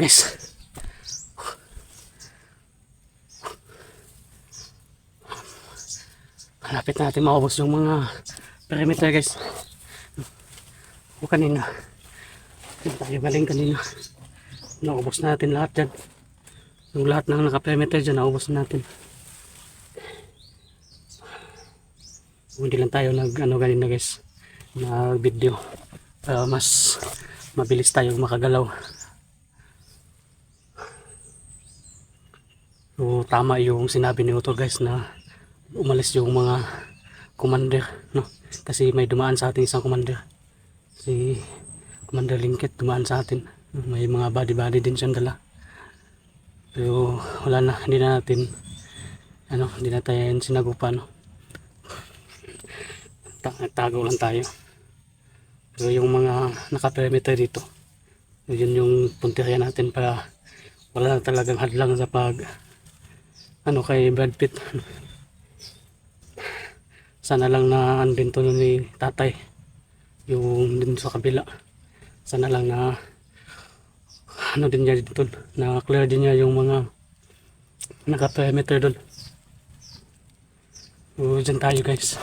guys. Malapit natin maubos yung mga perimeter guys. O kanina, yung tayo galing kanina, naubos natin lahat dyan. Yung lahat ng naka-perimeter dyan, naubos natin. Hindi lang tayo nag ganina guys, nag video para mas mabilis tayong makagalaw. So tama yung sinabi ni Utol guys na umalis yung mga commander, no? Kasi may dumaan sa ating isang commander, si Commander Lingkit, dumaan sa atin. May mga body din siyang dala, pero wala na, hindi na natin hindi na tayo sinagupan, no? Tago lang tayo. Pero yung mga naka-perimeter dito, yun yung punteriya natin para wala na talagang hadlang sa pag kay Brad Pitt. Sana lang na andin to ni tatay yung din sa kabila. Sana lang na din niya dito, na clear din niya yung mga naka-perimeter doon. So dyan tayo guys,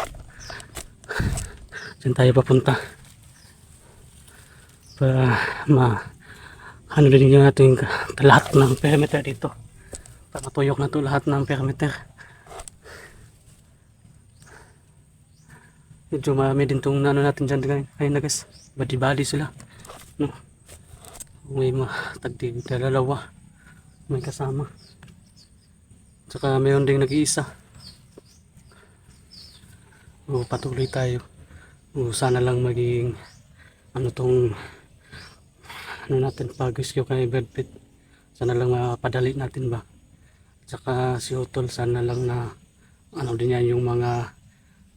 dyan tayo papunta para din yung natin lahat ng perimeter dito, para matuyok na to lahat ng perimeter. Medyo marami din itong natin dyan ngayon na guys, badi sila, no? May mga tagdig dalawa may kasama, tsaka mayroon ding nag-iisa. Patuloy tayo. Sana lang maging tong natin pag-rescue kay Brad Pitt. Sana lang mapadali natin ba. Tsaka si Utol, sana lang na din yan yung mga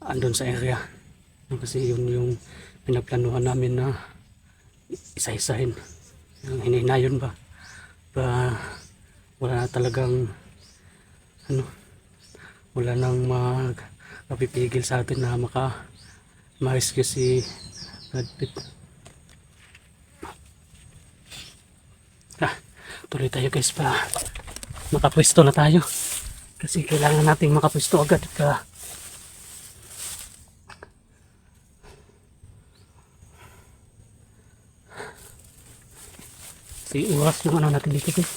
andun sa area. Kasi yun yung pinagplanuhan namin na isa-isahin. Yung hinihinayon ba. Wala na talagang wala nang mapipigil sa atin na ma-rescue si Brad Pitt. Tuloy tayo guys, pa makapwesto na tayo kasi kailangan nating makapwesto agad ka. Si uwas yung natin dito guys,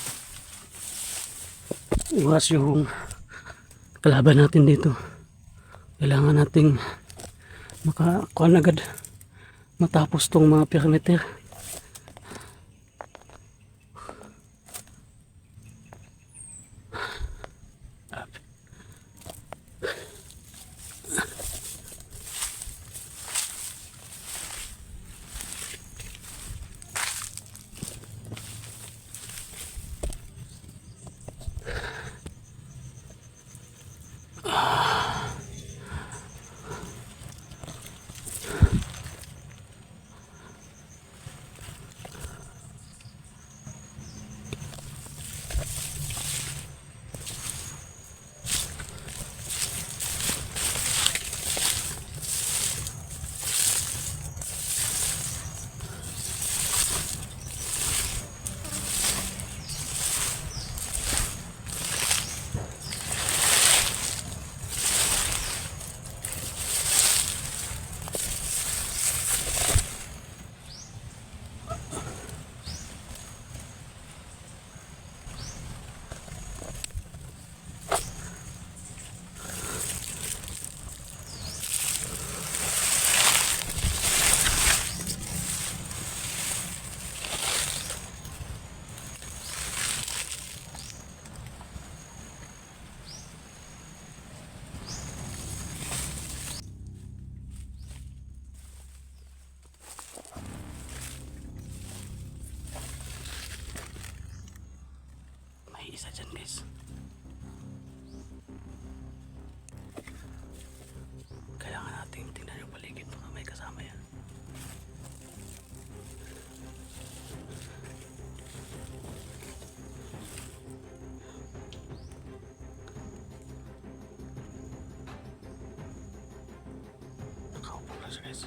uwas yung kalaban natin dito. Kailangan nating makakuha agad matapos tong mga perimeter. Isa dyan guys, kailangan natin tingnan yung paligid, baka may kasama yan. Nakaupo na siya guys.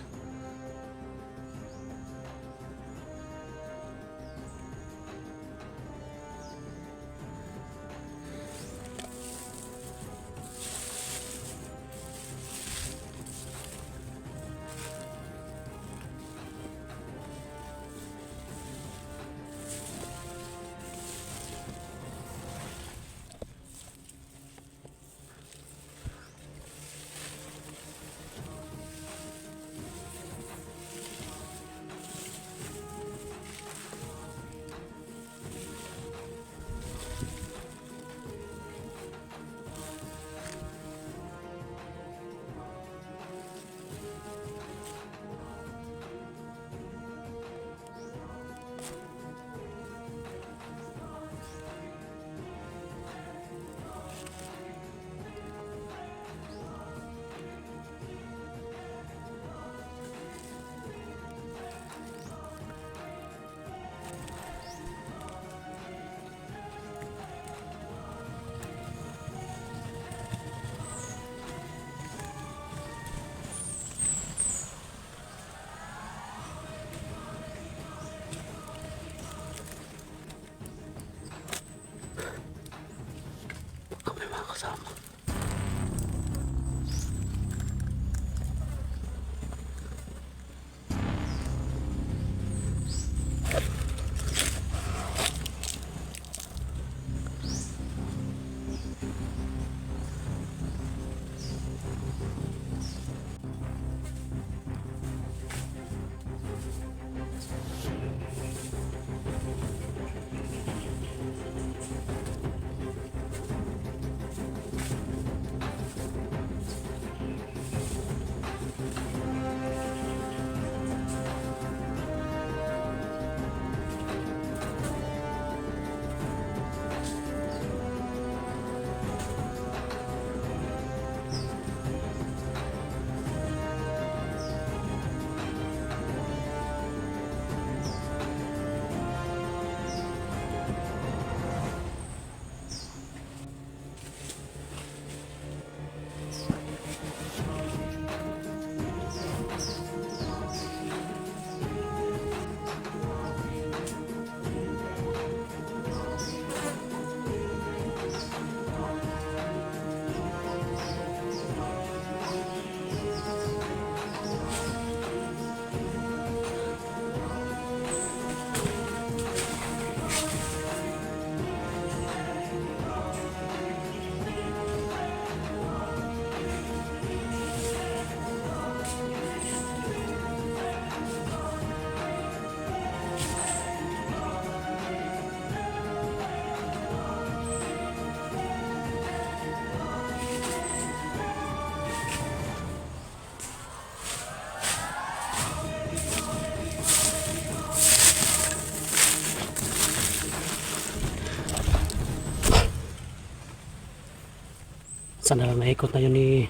Sana lang naikot na yun ni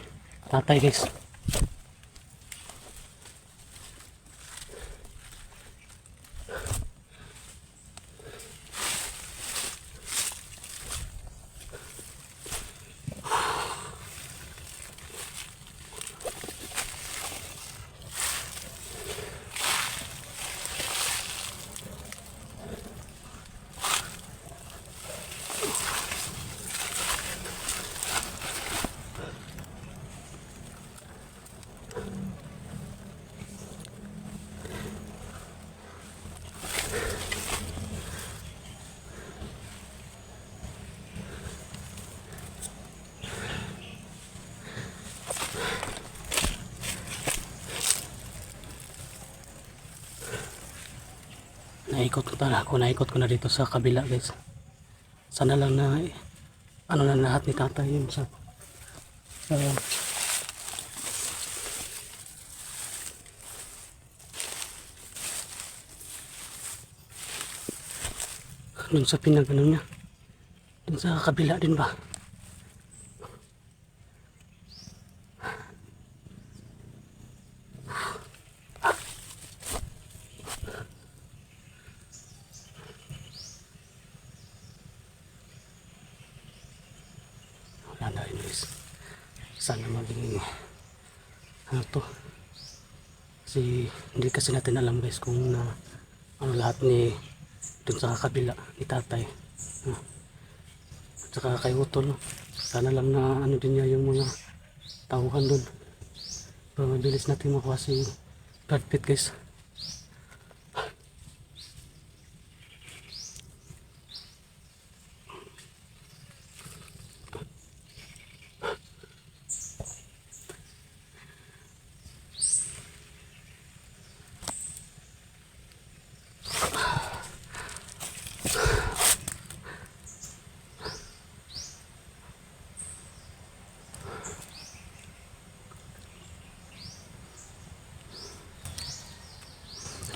tatay guys. Naikot ko na dito sa kabila guys. Sana lang na ano na lahat ni tatay yun sa dun sa pinagano niya. Dun sa kabila din ba? Wala na rin guys. Sana maging ano to. Kasi hindi kasi natin alam guys kung ano lahat ni dun sa kabila ni tatay. At saka kay Utol. Sana lang na ano din niya yung mga tauhan dun. Para mabilis natin makuha si Brad Pitt guys.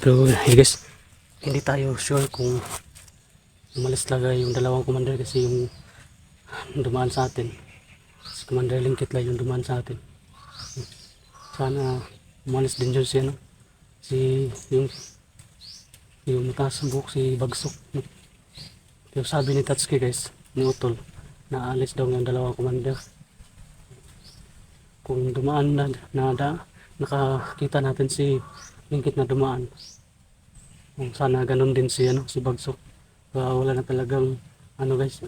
Pero guys, hindi tayo sure kung umalis talaga yung dalawang commander kasi yung dumaan sa atin. Si Commander Lingkit lang yung dumaan sa atin. Sana umalis din yun si ano, si yung mataas ang buhok si Bagsok. Pero sabi ni Tatsuki guys, ni Utol, na alis daw yung dalawang commander. Kung dumaan nakakita natin si Lingkit na dumaan. Sana ganun din si ano, si Bagsok. Wala na talagang ano guys.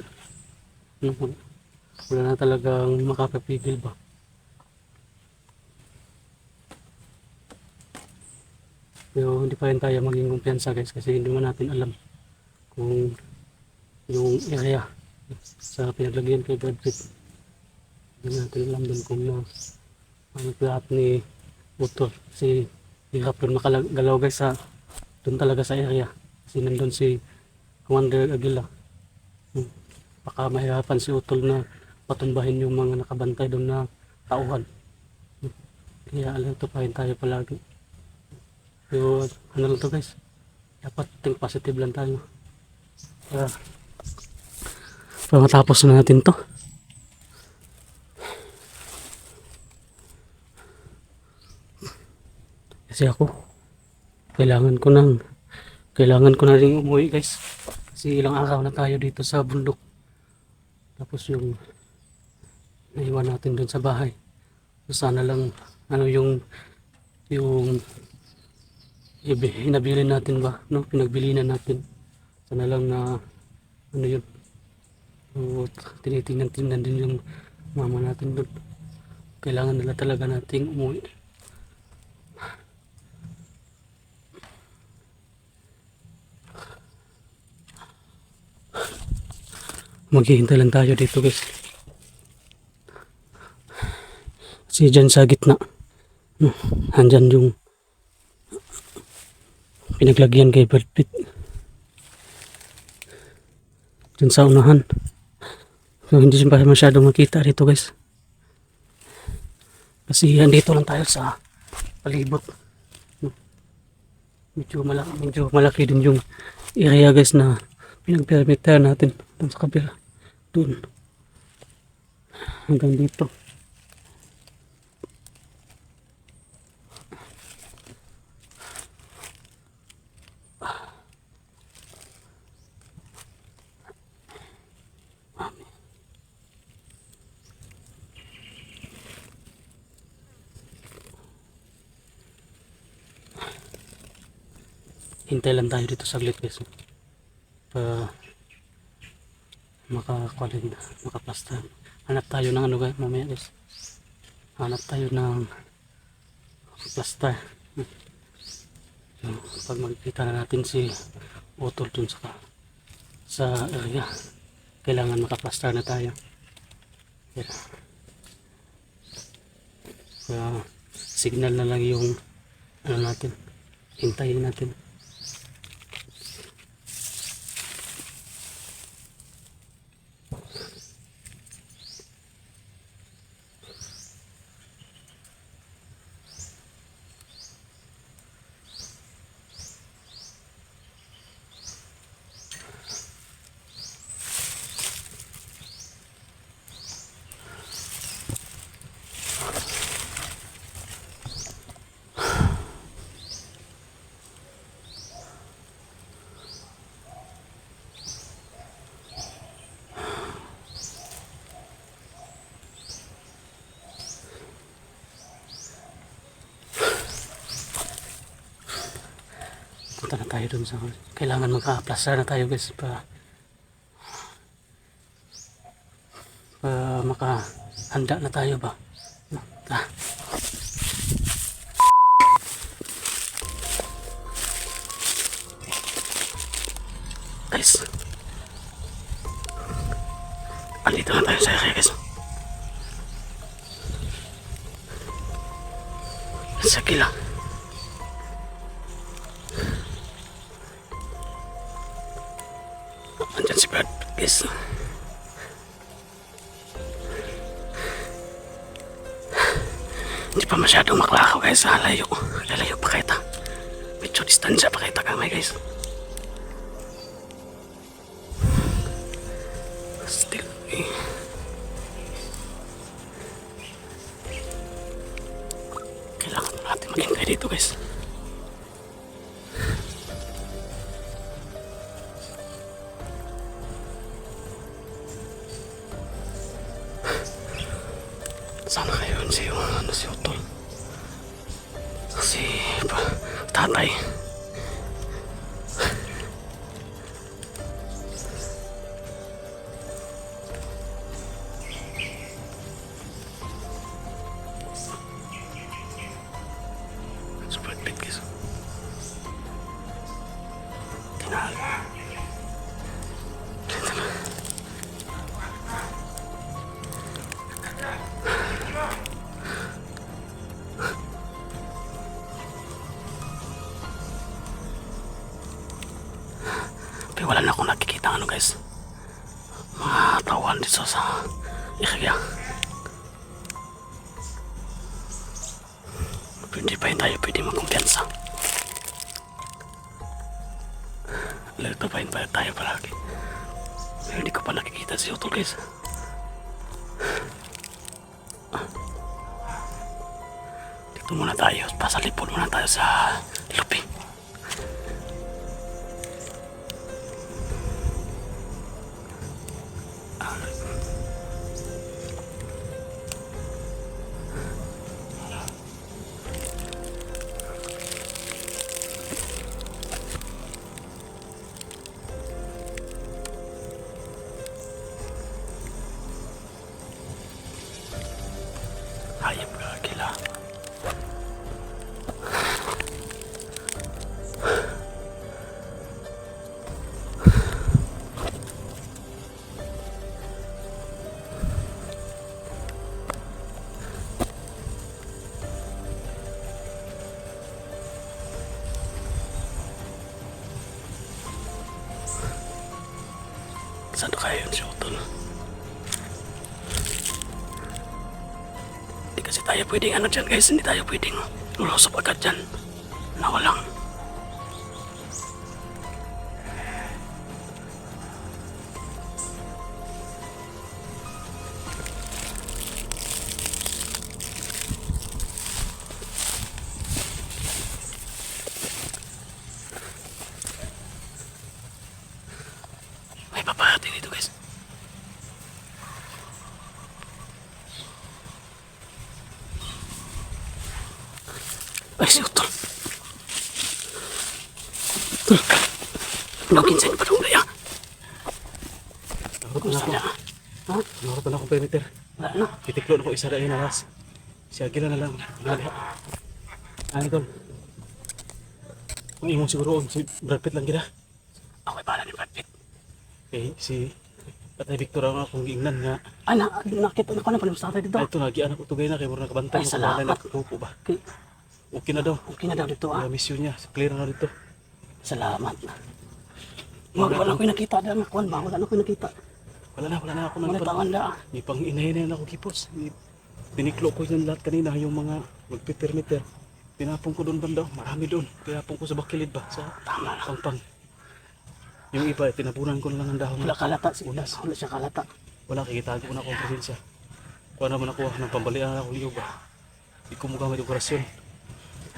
Wala na talagang makakapigil ba. Pero hindi pa rin tayo maging kumpiyansa guys kasi hindi man natin alam kung yung area sa pinaglagyan kay Brad Pitt. Hindi natin alam dun kung ano lahat ni Utol. Kasi hirap rin makagalaw guys sa dun talaga sa area. Kasi nandun si Commander Aguila. Baka mahirapan si Utol na patumbahin yung mga nakabantay dun na tauhan. Kaya alerto pa rin tayo palagi. Pero ano lang to guys, dapat think positive lang tayo. Para matapos na natin to. Kasi ako kailangan ko na rin umuwi guys. Kasi ilang araw na tayo dito sa bundok. Tapos yung naiwan natin dun sa bahay. So sana lang ano yung inabilin natin ba, no? Pinagbilinan natin. Sana lang na ano yun. So, tinitingnan din yung mama natin doon. Kailangan nila talaga nating umuwi. Maghihintay lang tayo dito guys. Kasi dyan sa gitna, andyan yung pinaglagyan kay Brad Pitt. Dyan sa unahan. So hindi siya masyadong makita dito guys. Kasi andito lang tayo sa palibot. Medyo malaki din yung area guys na pinag-perimeter natin dun sa kabila. Dun. hanggang dito. Hintay lang tayo dito saglit guys. Pa makaplasta. Hanap tayo ng ano guys mamaya guys. Hanap tayo ng plaster. So, pag makikita na natin si Utol dun sa area, kailangan makaplaster na tayo. Kaya signal na lang yung ano natin. Hintayin natin. Punta na tayo dun sa kailangan magka-plaster na tayo guys pa makahanda na tayo ba. Guys, andito na tayo sa area guys. Sige lang. Andyan si Brad guys. Hindi pa masyadong maklakaw guys. Lalayo pa kita. Medyo distansya pa kita kamay guys. Still kailangan natin maghintay dito guys. Sana kayo si Utol, si tatay. Super bit guys. Tinalo. Pero wala na akong nakikita ano guys, mga tawan dito sa area. Hindi pa tayo pwede magkumpiyansa. Lalito pa tayo palagi. Pero hindi ko pa nakikita si Utol guys. Dito muna tayo, pasalipon muna tayo sa lupi. Hayop ka kila. Saan kayo si Utol? Hindi kasi tayo pwedeng ano dyan guys, hindi tayo pwedeng lulusop agad dyan. Nawalang. Ay, si Utol. Utol. Nagin sa inyo pa doon, ya. Naroon na ako. Ha? Naroon na ako perimeter. Wala na. Titiklo na ko isa dahil naras. Si Agila na lang. Naliha. Ano tol? Kung imong siguro si Brad Pitt lang gina. Ako'y bahala ni Brad Pitt. Eh, si Patay Victor ang akong giingnan nga. Ay, nakita na ko na pala sa tatay dito. Ay, ito, nagianak ko tugay na kay mura nakabantay. Ay, salamat. Nagkukupo ba? Okay, Okay na daw. okay na daw dito, ah. Mission niya. Clear na dito. Salamat. Wala ko nakita dahil kuan ba? Wala ko nakita. Wala na ako Wala nang tangan na. May pang inahin na ako kipos. Tiniklo ko yung lahat kanina, yung mga magpipirmiter. Tinapon ko doon banda, marami doon. Tinapon ko sa bakilid ba? Sa Tama na. pangpang. Yung iba, tinapunan ko lang ng dahon. Wala kalata si Ulas. Wala siya kalata. Wala, kikitago ko na akong presensya. Kuha naman ako ng pambalian ako liyo ba? Di ko mugamit yung orasyon.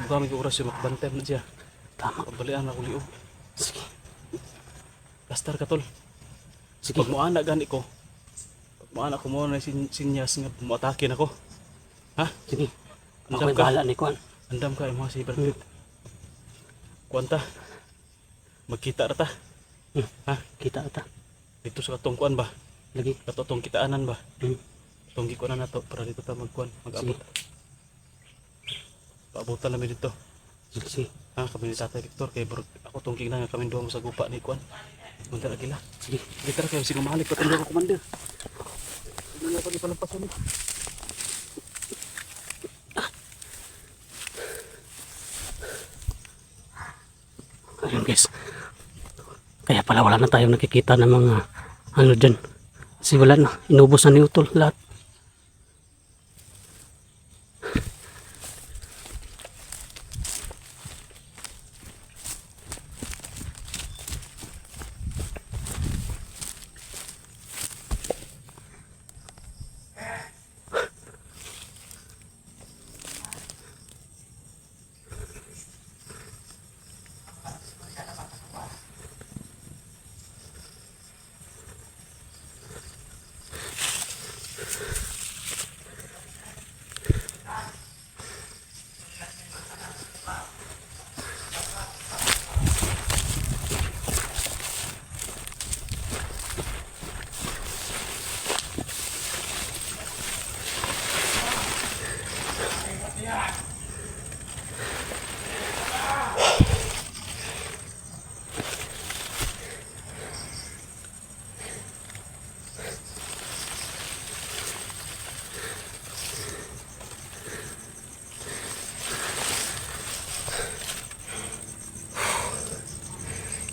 Mugamit yung orasyon, makabantay na siya. Tama. Pambalian ako liyo. Sige. Kastar ka tol. Sige. Pag muana gani ko, pag muana ko mo na sinyas nga muatakin ako. Ha? Sige. Andam Ako'y ka. bahala ni kuan. Andam ka, mga si Brad. Kuwanta. Magkita na ta. Ha? Kita ata. Dito sa katong kuan ba? Lagi. Katong kitaanan ba? Hmm. Tunggi ko na nato para dito ta magkuan, mag-abot. Sige. Paabutan namin dito. Sige, sige. Ha, kami ni Tatay Victor kay ako tunggi na nga kami duha mo sa gupa ni kuan. Munta na gila. Sige. Gitar kayo sige mahalik pa tanda ko commander. Ano na pa di palampasan ni. Ayun guys. Kaya pala wala na tayong nakikita ng mga ano dyan. Kasi wala na. Inubos na ni Utol lahat.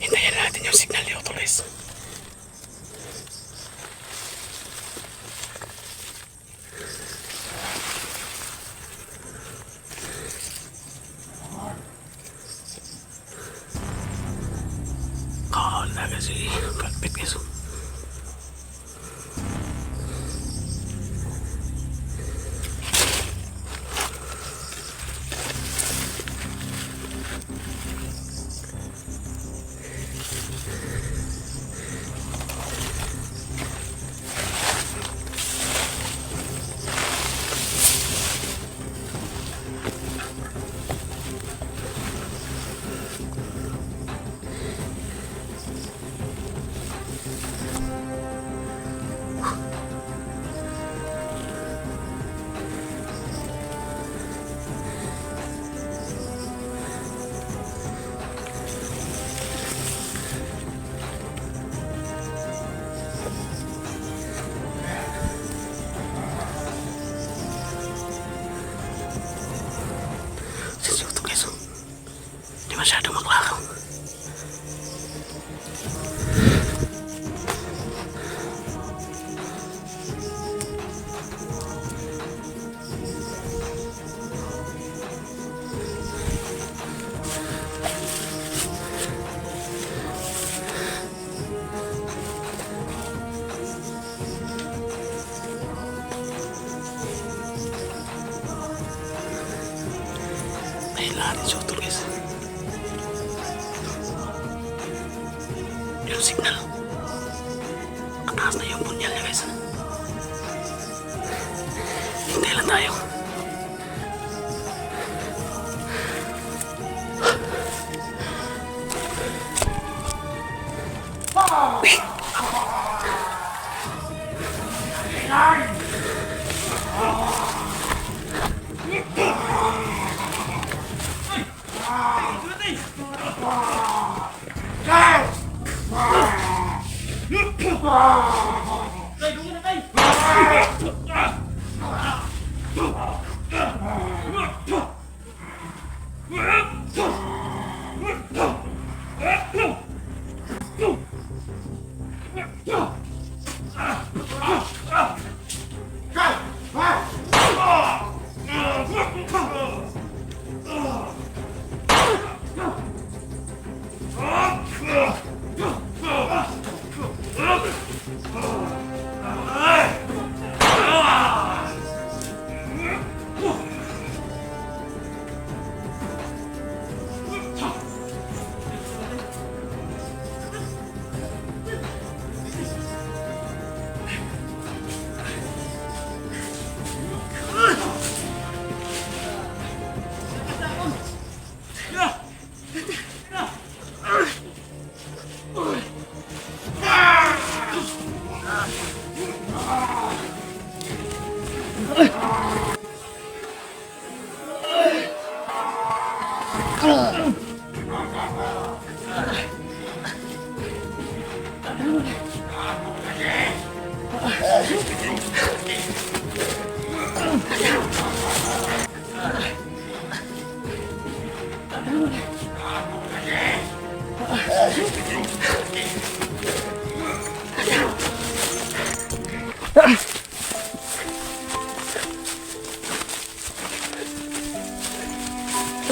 Hintayin natin yung signal ni Utol guys. Kala kasi Brad Pitt guys. Si Utol guys. Di masyado maglakaw. Ayun lahat yung Utol guys. Yung signal. Kataas na yung bunyal niya guys. Hintay lang tayo.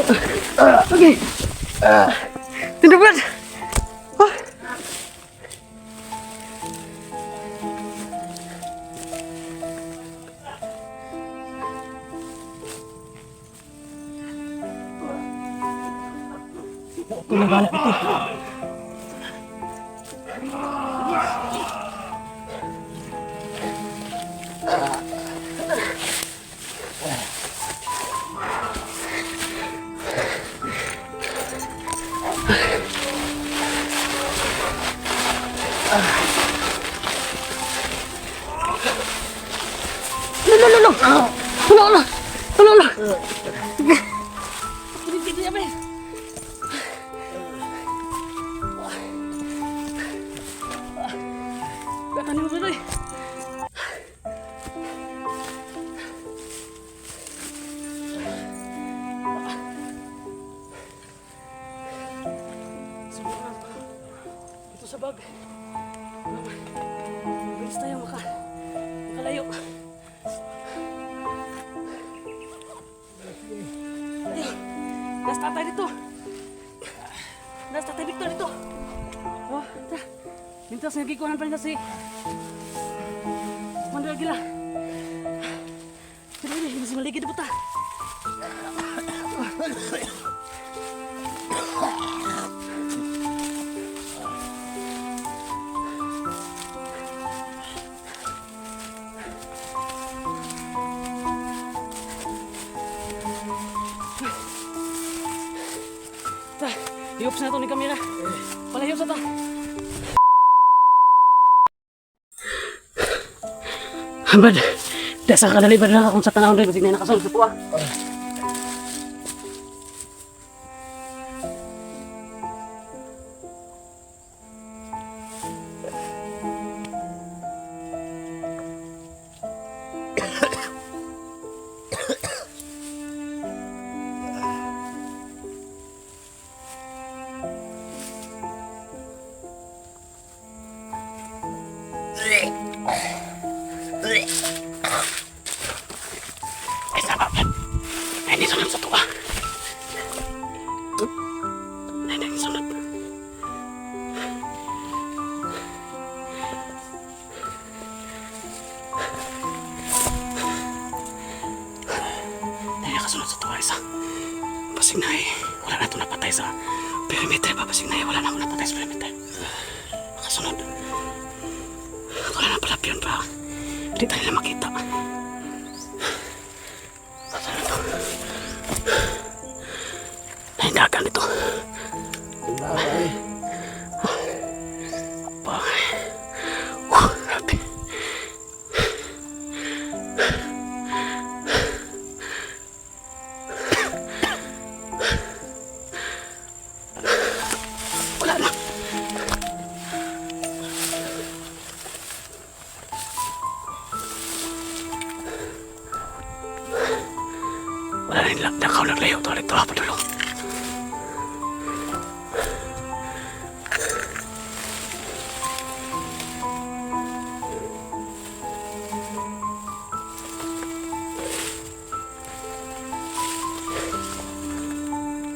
Okay. Tindak Brad. Ah. Ito na bala ito. Katanin mo ba ito? Ito sa bag. Bilis tayo makalayo. Ayun. Nasa tatay dito. Nasa tatay Victor dito. Oh, tara. Mintas nagkikuhanan pa rin si Mandal Gila. Pero ini si maligid po ta. Tara, iups na ito ni kamera. Palayo sa ta. Bad, dasa kadali ba na akong sa tanawon rin kasi na nakasunod sa tuwa. Ay, sama ba? Ay, hindi sunod sa tuwa. Ay, hindi sunod. Ay, nakasunod sa tuwa isa. Pasig na wala na ito napatay sa perimeter pa. Pasig na wala na ako napatay sa perimeter. Nakasunod. Wala na pala piyon pa. Hindi tayo na makita. Saan na ito? Nahindagan ito. Bakit? Grabe. Wala na. Wala rin lang. Nakaw naglayo. Tuloy ito. Padulong.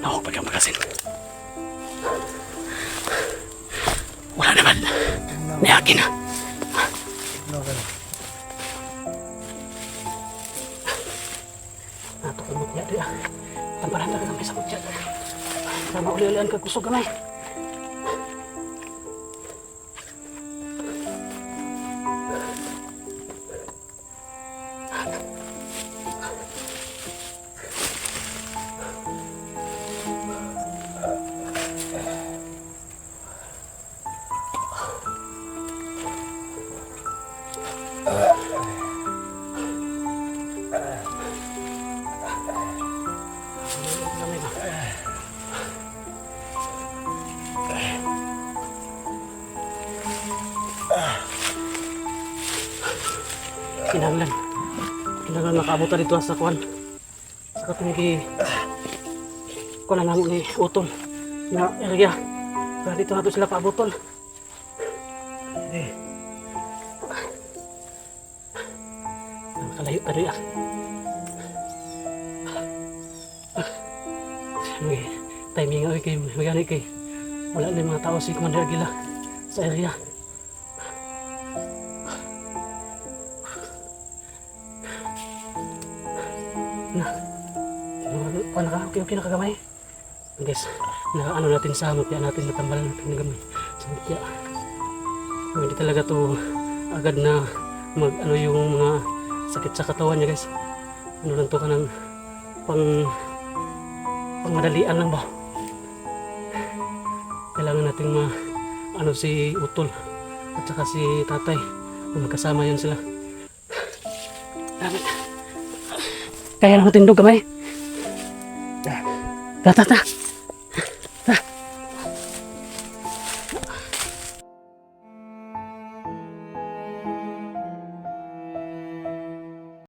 Nawag pa kang magasin. Wala naman. Nayakin na. Nato ko mo kaya diya. Tamparan na kami sa mutya. Para mauli-ulian ka kusog gamay. Kinahanglan makaabutan dito sa kuwan. Sa katong kuwan na namo ni utol na area. Para dito nato sila paabuton. Nakalayo pa rin. may timing nga kay magani kay wala na yung mga tao si Commander Aguila sa area. Na, ano ka? Okay na kagamay. Guys, na ano natin sa mutya natin, natambalan natin na gamay sa mutya. Hindi talaga to agad na mag ano yung mga sakit sa katawan niya guys. Ano lang to ka ng pangmadalian lang ba? Kailangan nating ano si Utol at saka si Tatay, magkasama yan sila. Kaya lang tindog kamay. Tata.